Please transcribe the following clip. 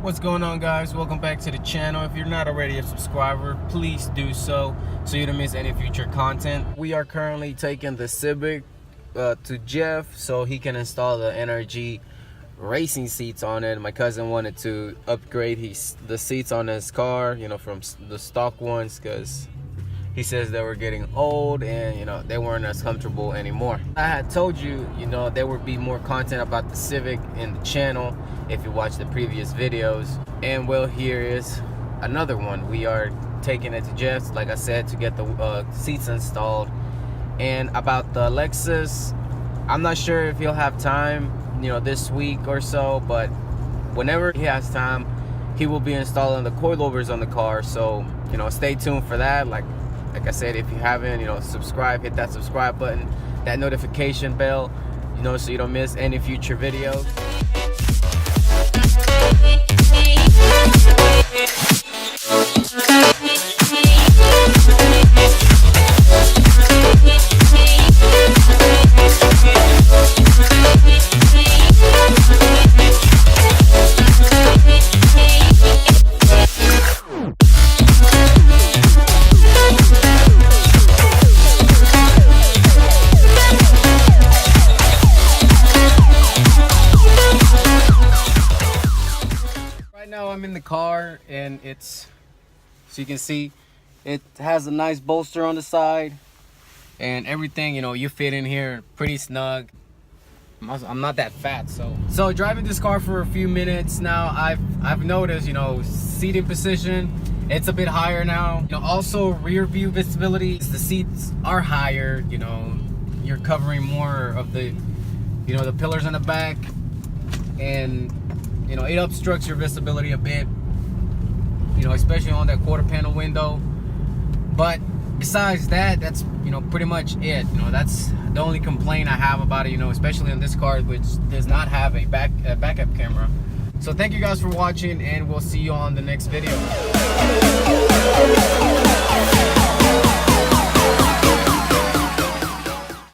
What's going on, guys? Welcome back to the channel. If you're not already a subscriber, please do so you don't miss any future content. We are currently taking the Civic to Jeff so he can install the NRG racing seats on it. My cousin wanted to upgrade the seats on his car, you know, from the stock ones, because he says they were getting old and, you know, they weren't as comfortable anymore. I had told you, you know, there would be more content about the Civic in the channel if you watch the previous videos. And well, here is another one. We are taking it to Jeff's, like I said, to get the seats installed. And about the Lexus, I'm not sure if he'll have time, you know, this week or so, but whenever he has time, he will be installing the coilovers on the car. So, you know, stay tuned for that. Like I said, if you haven't, you know, subscribe, hit that subscribe button, that notification bell, you know, so you don't miss any future videos. Now I'm in the car, and it's, so you can see, it has a nice bolster on the side and everything, you know, you fit in here pretty snug. I'm not that fat, so driving this car for a few minutes now, I've noticed, you know, seating position, it's a bit higher now. You know, also rear view visibility, the seats are higher, you know, you're covering more of the, you know, the pillars in the back, and you know, it obstructs your visibility a bit, you know, especially on that quarter panel window. But besides that, that's, you know, pretty much it. You know, that's the only complaint I have about it, you know, especially on this car, which does not have a backup camera. So thank you guys for watching, and we'll see you on the next video.